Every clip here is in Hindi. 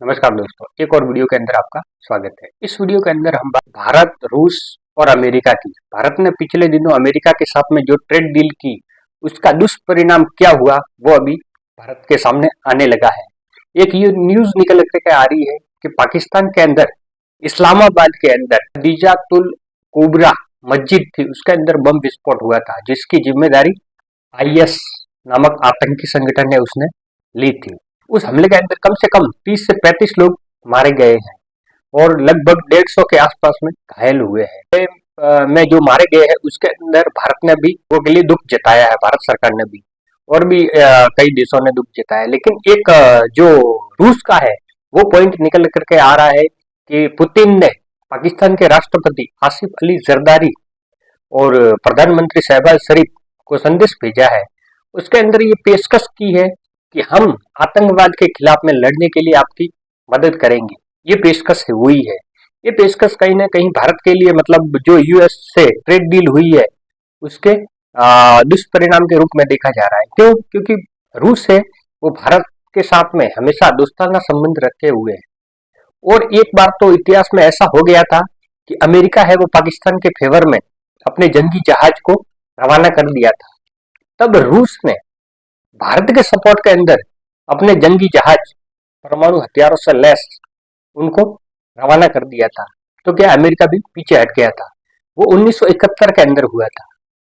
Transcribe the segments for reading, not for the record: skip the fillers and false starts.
नमस्कार दोस्तों, एक और वीडियो के अंदर आपका स्वागत है। इस वीडियो के अंदर हम भारत, रूस और अमेरिका की। भारत ने पिछले दिनों अमेरिका के साथ में जो ट्रेड डील की, उसका दुष्परिणाम क्या हुआ वो अभी भारत के सामने आने लगा है। एक ये न्यूज निकल के आ रही है कि पाकिस्तान के अंदर, इस्लामाबाद के अंदर खदीजातुल कुबरा मस्जिद थी, उसके अंदर बम विस्फोट हुआ था, जिसकी जिम्मेदारी IS नामक आतंकी संगठन ने उसने ली थी। उस हमले के अंदर कम से कम 30 से 35 लोग मारे गए हैं और लगभग 150 के आसपास में घायल हुए हैं। में जो मारे गए हैं उसके अंदर भारत ने भी वो के लिए दुख जताया है, भारत सरकार ने भी, और भी कई देशों ने दुख जताया है। लेकिन एक जो रूस का है वो पॉइंट निकल करके आ रहा है कि पुतिन ने पाकिस्तान के राष्ट्रपति आसिफ अली जरदारी और प्रधानमंत्री शहबाज शरीफ को संदेश भेजा है। उसके अंदर ये पेशकश की है कि हम आतंकवाद के खिलाफ में लड़ने के लिए आपकी मदद करेंगे। ये पेशकश हुई है। ये पेशकश कहीं ना कहीं भारत के लिए, मतलब जो US से ट्रेड डील हुई है उसके दुष्परिणाम के रूप में देखा जा रहा है। क्यों? क्योंकि रूस है वो भारत के साथ में हमेशा दोस्ताना संबंध रखे हुए है। और एक बार तो इतिहास में ऐसा हो गया था कि अमेरिका है वो पाकिस्तान के फेवर में अपने जंगी जहाज को रवाना कर दिया था। तब रूस ने भारत के सपोर्ट के अंदर अपने जंगी जहाज परमाणु हथियारों से लैस उनको रवाना कर दिया था। तो क्या अमेरिका भी पीछे हट गया था? वो 1971 के अंदर हुआ था।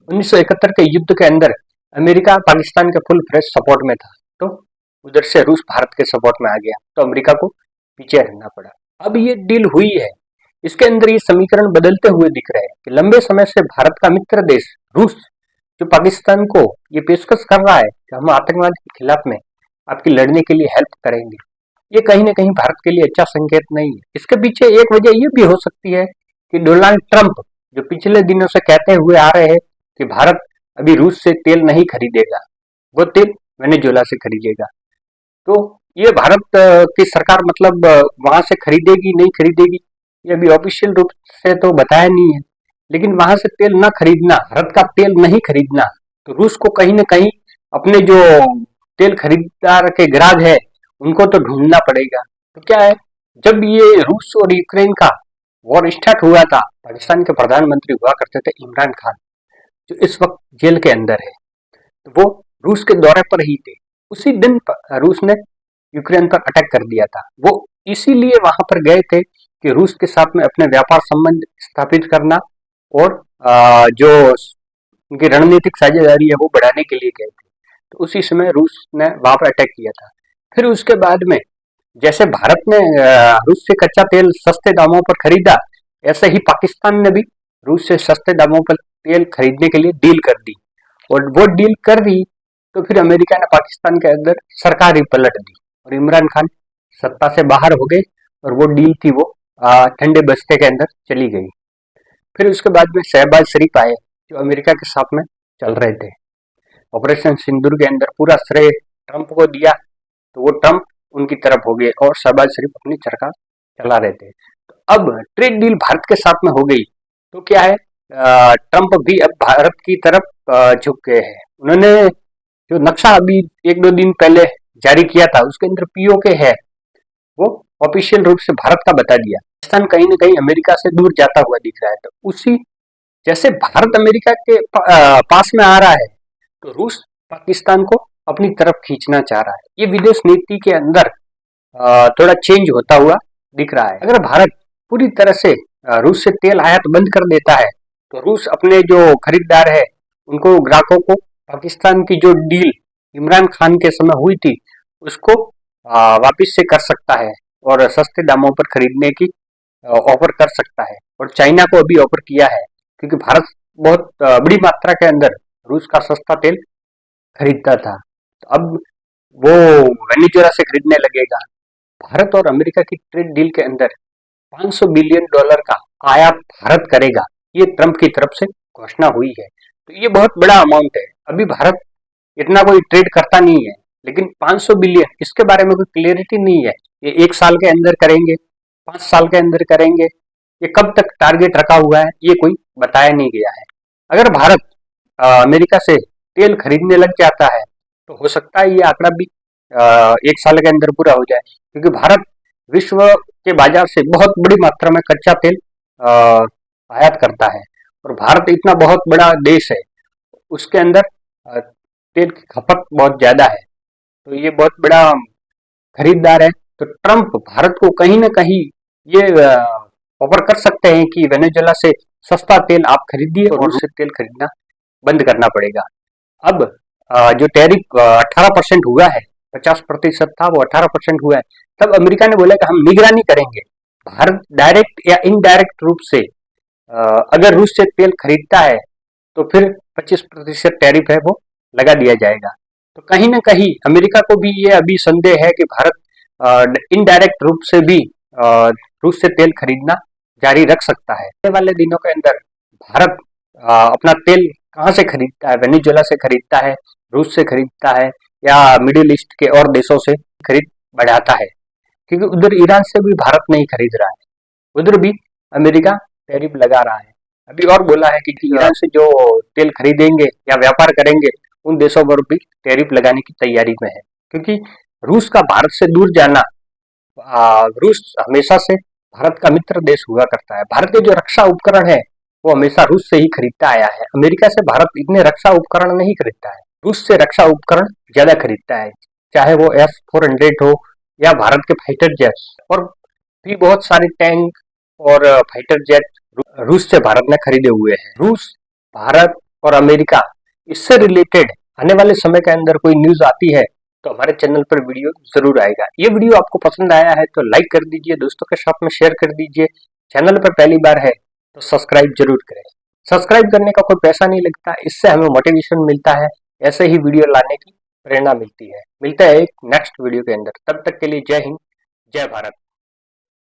1971 के युद्ध के अंदर अमेरिका पाकिस्तान के फुल फ्रेश सपोर्ट में था, तो उधर से रूस भारत के सपोर्ट में आ गया, तो अमेरिका को पीछे हटना पड़ा। अब ये डील हुई है, इसके अंदर ये समीकरण बदलते हुए दिख रहे हैं कि लंबे समय से भारत का मित्र देश रूस जो पाकिस्तान को ये पेशकश कर रहा है कि हम आतंकवाद के खिलाफ में आपकी लड़ने के लिए हेल्प करेंगे, ये कहीं ना कहीं भारत के लिए अच्छा संकेत नहीं है। इसके पीछे एक वजह ये भी हो सकती है कि डोनाल्ड ट्रंप जो पिछले दिनों से कहते हुए आ रहे हैं कि भारत अभी रूस से तेल नहीं खरीदेगा, वो तेल वेनेजुएला से खरीदेगा। तो ये भारत की सरकार, मतलब वहां से खरीदेगी नहीं खरीदेगी ये अभी ऑफिशियल रूप से तो बताया नहीं है। लेकिन वहां से तेल न खरीदना, भारत का तेल नहीं खरीदना, तो रूस को कहीं ना कहीं अपने जो तेल खरीदार के ग्राहक है उनको तो ढूंढना पड़ेगा। तो क्या है, जब ये रूस और यूक्रेन का वॉर स्टार्ट हुआ था, पाकिस्तान के प्रधानमंत्री हुआ करते थे इमरान खान, जो इस वक्त जेल के अंदर है, तो वो रूस के दौरे पर ही थे। उसी दिन रूस ने यूक्रेन पर अटैक कर दिया था। वो इसीलिए वहां पर गए थे कि रूस के साथ में अपने व्यापार संबंध स्थापित करना और जो उनकी रणनीतिक साझेदारी है वो बढ़ाने के लिए गए थे। तो उसी समय रूस ने वहां पर अटैक किया था। फिर उसके बाद में जैसे भारत ने रूस से कच्चा तेल सस्ते दामों पर खरीदा, ऐसे ही पाकिस्तान ने भी रूस से सस्ते दामों पर तेल खरीदने के लिए डील कर दी। और वो डील कर दी तो फिर अमेरिका ने पाकिस्तान के अंदर सरकार ही पलट दी और इमरान खान सत्ता से बाहर हो गए और वो डील थी वो ठंडे बस्ते के अंदर चली गई। फिर उसके बाद में शहबाज शरीफ आए जो अमेरिका के साथ में चल रहे थे। ऑपरेशन सिंदूर के अंदर पूरा श्रेय ट्रंप को दिया, तो वो ट्रंप उनकी तरफ हो गए और शहबाज शरीफ अपनी सरकार चला रहे थे। तो अब ट्रेड डील भारत के साथ में हो गई, तो क्या है, ट्रंप भी अब भारत की तरफ झुक गए हैं। उन्होंने जो नक्शा अभी 1-2 दिन पहले जारी किया था उसके अंदर POK है, वो ऑफिशियल रूप से भारत का बता दिया। पाकिस्तान कहीं ना कहीं अमेरिका से दूर जाता हुआ दिख रहा है। तो उसी जैसे भारत अमेरिका के पास में आ रहा है, तो रूस पाकिस्तान को अपनी तरफ खींचना चाह रहा है। ये विदेश नीति के अंदर थोड़ा चेंज होता हुआ दिख रहा है। अगर भारत पूरी तरह से रूस से तेल आयात बंद कर देता है, तो रूस अपने जो खरीदार है उनको, ग्राहकों को पाकिस्तान की जो डील इमरान खान के समय हुई थी उसको वापिस से कर सकता है और सस्ते दामों पर खरीदने की ऑफर कर सकता है। और चाइना को अभी ऑफर किया है, क्योंकि भारत बहुत बड़ी मात्रा के अंदर रूस का सस्ता तेल खरीदता था, तो अब वो वेनेजुएला से खरीदने लगेगा। भारत और अमेरिका की ट्रेड डील के अंदर $500 बिलियन का आयात भारत करेगा, ये ट्रंप की तरफ से घोषणा हुई है। तो ये बहुत बड़ा अमाउंट है। अभी भारत इतना कोई ट्रेड करता नहीं है, लेकिन 500 बिलियन, इसके बारे में कोई क्लियरिटी नहीं है। ये 1 साल के अंदर करेंगे, 5 साल के अंदर करेंगे, ये कब तक टारगेट रखा हुआ है ये कोई बताया नहीं गया है। अगर भारत अमेरिका से तेल खरीदने लग जाता है तो हो सकता है ये आंकड़ा भी 1 साल के अंदर पूरा हो जाए, क्योंकि भारत विश्व के बाजार से बहुत बड़ी मात्रा में कच्चा तेल आयात करता है और भारत इतना बहुत बड़ा देश है, उसके अंदर तेल की खपत बहुत ज्यादा है, तो ये बहुत बड़ा खरीदार है। तो ट्रम्प भारत को कहीं ना कहीं ये ऑफर कर सकते हैं कि वेनेजुएला से सस्ता तेल आप खरीदिए और उससे तेल खरीदना बंद करना पड़ेगा। अब जो टैरिफ 18% हुआ है, 50% था वो 18% हुआ है, तब अमेरिका ने बोला कि हम निगरानी करेंगे। भारत डायरेक्ट या इनडायरेक्ट रूप से अगर रूस से तेल खरीदता है तो फिर 25% टैरिफ है वो लगा दिया जाएगा। तो कहीं ना कहीं अमेरिका को भी ये अभी संदेह है कि भारत इनडायरेक्ट रूप से भी रूस से तेल खरीदना जारी रख सकता है। आने वाले दिनों के अंदर भारत अपना तेल कहाँ से खरीदता है? वेनेजुएला से खरीदता है, रूस से खरीदता है, या मिडिल ईस्ट के और देशों से खरीद बढ़ाता है? क्योंकि उधर ईरान से भी भारत नहीं खरीद रहा है, उधर भी अमेरिका टैरिफ लगा रहा है। अभी और बोला है कि ईरान से जो तेल खरीदेंगे या व्यापार करेंगे उन देशों पर भी टैरिफ लगाने की तैयारी में है, क्योंकि रूस का भारत से दूर जाना, रूस हमेशा से भारत का मित्र देश हुआ करता है। भारत के जो रक्षा उपकरण है वो हमेशा रूस से ही खरीदता आया है। अमेरिका से भारत इतने रक्षा उपकरण नहीं खरीदता है, रूस से रक्षा उपकरण ज्यादा खरीदता है, चाहे वो S-400 हो या भारत के फाइटर जेट्स, और भी बहुत सारे टैंक और फाइटर जेट रूस से भारत ने खरीदे हुए हैं। रूस, भारत और अमेरिका, इससे रिलेटेड आने वाले समय के अंदर कोई न्यूज आती है तो हमारे चैनल पर वीडियो जरूर आएगा। ये वीडियो आपको पसंद आया है तो लाइक कर दीजिए, दोस्तों के साथ में शेयर कर दीजिए। चैनल पर पहली बार है तो सब्सक्राइब जरूर करें। सब्सक्राइब करने का कोई पैसा नहीं लगता, इससे हमें मोटिवेशन मिलता है, ऐसे ही वीडियो लाने की प्रेरणा मिलती है। मिलता है एक नेक्स्ट वीडियो के अंदर, तब तक के लिए जय हिंद, जय भारत।